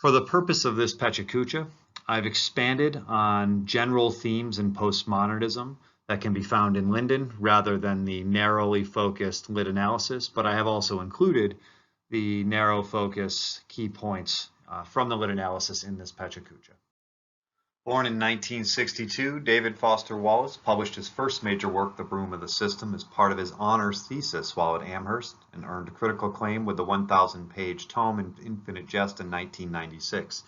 For the purpose of this Pecha Kucha, I've expanded on general themes in postmodernism that can be found in Lyndon rather than the narrowly focused lit analysis, but I have also included the narrow focus key points from the lit analysis in this Pecha Kucha. Born in 1962, David Foster Wallace published his first major work, The Broom of the System, as part of his honors thesis while at Amherst, and earned critical acclaim with the 1,000-page tome Infinite Jest in 1996.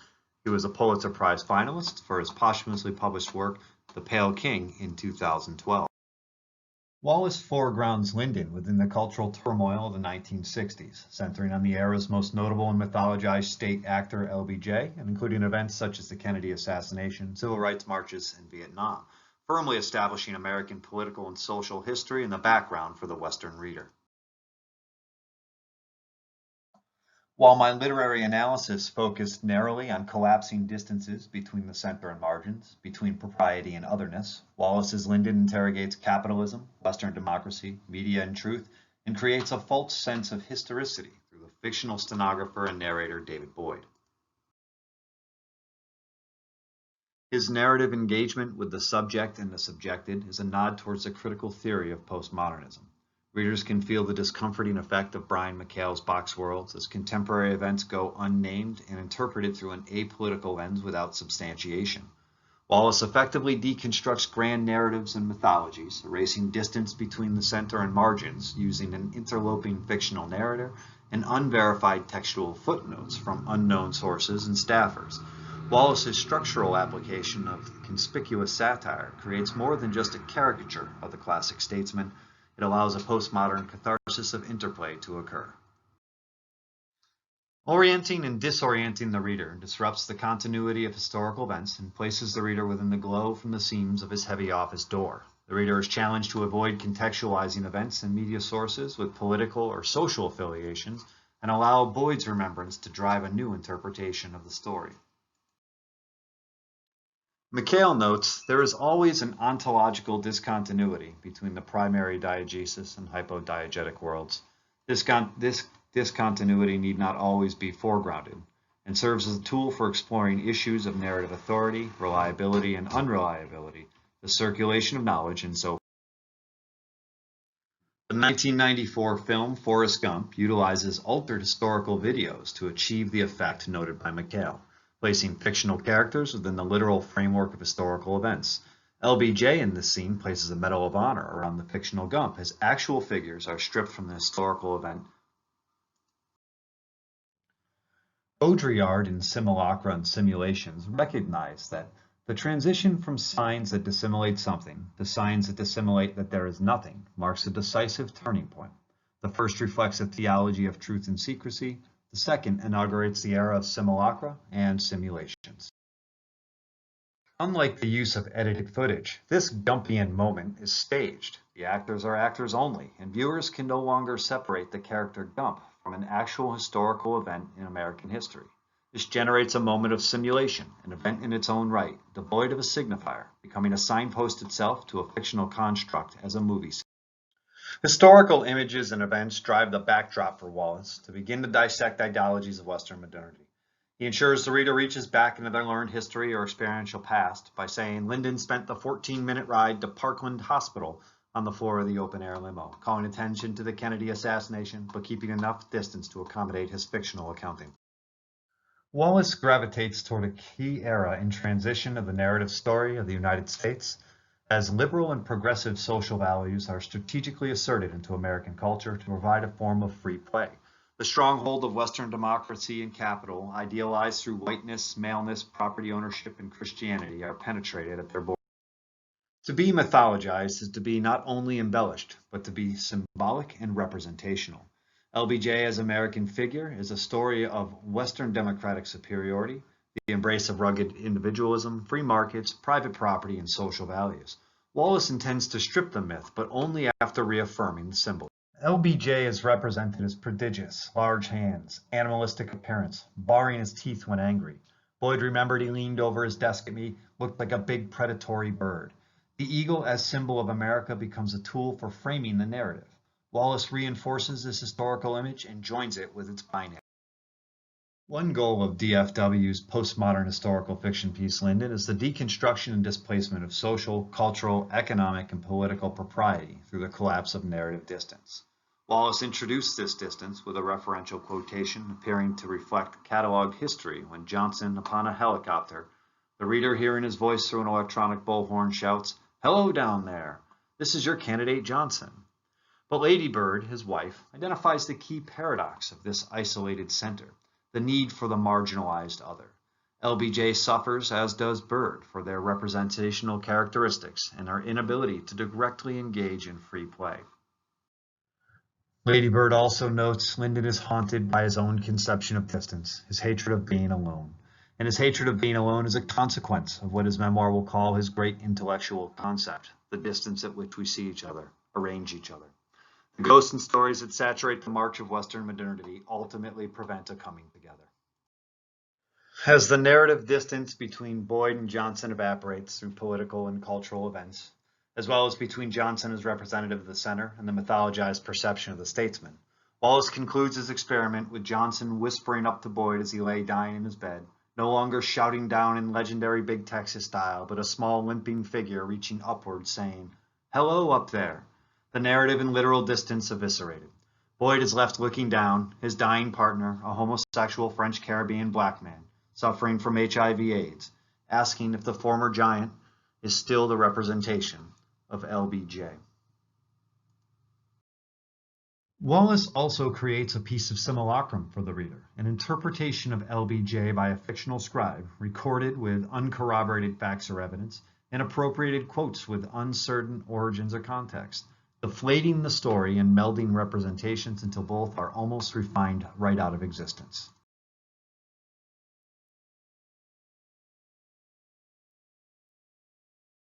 He was a Pulitzer Prize finalist for his posthumously published work, The Pale King, in 2012. Wallace foregrounds Lyndon within the cultural turmoil of the 1960s, centering on the era's most notable and mythologized state actor LBJ, and including events such as the Kennedy assassination, civil rights marches, and Vietnam, firmly establishing American political and social history in the background for the Western reader. While my literary analysis focused narrowly on collapsing distances between the center and margins, between propriety and otherness, Wallace's Lyndon interrogates capitalism, Western democracy, media, and truth, and creates a false sense of historicity through the fictional stenographer and narrator David Boyd. His narrative engagement with the subject and the subjected is a nod towards a critical theory of postmodernism. Readers can feel the discomforting effect of Brian McHale's box worlds as contemporary events go unnamed and interpreted through an apolitical lens without substantiation. Wallace effectively deconstructs grand narratives and mythologies, erasing distance between the center and margins using an interloping fictional narrator and unverified textual footnotes from unknown sources and staffers. Wallace's structural application of conspicuous satire creates more than just a caricature of the classic statesman. It allows a postmodern catharsis of interplay to occur. Orienting and disorienting the reader disrupts the continuity of historical events and places the reader within the glow from the seams of his heavy office door. The reader is challenged to avoid contextualizing events and media sources with political or social affiliations and allow Boyd's remembrance to drive a new interpretation of the story. McHale notes there is always an ontological discontinuity between the primary diegesis and hypodiegetic worlds. This discontinuity need not always be foregrounded and serves as a tool for exploring issues of narrative authority, reliability, and unreliability, the circulation of knowledge, and so forth. The 1994 film Forrest Gump utilizes altered historical videos to achieve the effect noted by McHale, placing fictional characters within the literal framework of historical events. LBJ in this scene places a Medal of Honor around the fictional Gump, as actual figures are stripped from the historical event. Baudrillard in Simulacra and Simulations recognize that the transition from signs that dissimulate something to signs that dissimulate that there is nothing marks a decisive turning point. The first reflects a theology of truth and secrecy. The second inaugurates the era of simulacra and simulations. Unlike the use of edited footage, this Gumpian moment is staged. The actors are actors only, and viewers can no longer separate the character Gump from an actual historical event in American history. This generates a moment of simulation, an event in its own right, devoid of a signifier, becoming a signpost itself to a fictional construct as a movie scene. Historical images and events drive the backdrop for Wallace to begin to dissect ideologies of Western modernity. He ensures the reader reaches back into their learned history or experiential past by saying Lyndon spent the 14-minute ride to Parkland Hospital on the floor of the open-air limo, calling attention to the Kennedy assassination, but keeping enough distance to accommodate his fictional accounting. Wallace gravitates toward a key era in transition of the narrative story of the United States, as liberal and progressive social values are strategically asserted into American culture to provide a form of free play. The stronghold of Western democracy and capital, idealized through whiteness, maleness, property ownership, and Christianity, are penetrated at their borders. To be mythologized is to be not only embellished, but to be symbolic and representational. LBJ as American figure is a story of Western democratic superiority, the embrace of rugged individualism, free markets, private property, and social values. Wallace intends to strip the myth, but only after reaffirming the symbol. LBJ is represented as prodigious, large hands, animalistic appearance, baring his teeth when angry. Boyd remembered he leaned over his desk at me, looked like a big predatory bird. The eagle as symbol of America becomes a tool for framing the narrative. Wallace reinforces this historical image and joins it with its binary. One goal of DFW's postmodern historical fiction piece, Lyndon, is the deconstruction and displacement of social, cultural, economic, and political propriety through the collapse of narrative distance. Wallace introduced this distance with a referential quotation appearing to reflect cataloged history when Johnson, upon a helicopter, the reader hearing his voice through an electronic bullhorn shouts, "Hello down there, this is your candidate Johnson." But Lady Bird, his wife, identifies the key paradox of this isolated center, the need for the marginalized other. LBJ suffers, as does Bird, for their representational characteristics and our inability to directly engage in free play. Lady Bird also notes Lyndon is haunted by his own conception of distance, his hatred of being alone. And his hatred of being alone is a consequence of what his memoir will call his great intellectual concept, the distance at which we see each other, arrange each other. The ghosts and stories that saturate the march of Western modernity ultimately prevent a coming together. As the narrative distance between Boyd and Johnson evaporates through political and cultural events, as well as between Johnson as representative of the center and the mythologized perception of the statesman, Wallace concludes his experiment with Johnson whispering up to Boyd as he lay dying in his bed, no longer shouting down in legendary Big Texas style, but a small limping figure reaching upward saying, "Hello up there." The narrative and literal distance eviscerated. Boyd is left looking down, his dying partner, a homosexual French Caribbean black man, suffering from HIV/AIDS, asking if the former giant is still the representation of LBJ. Wallace also creates a piece of simulacrum for the reader, an interpretation of LBJ by a fictional scribe, recorded with uncorroborated facts or evidence, and appropriated quotes with uncertain origins or context, deflating the story and melding representations until both are almost refined right out of existence.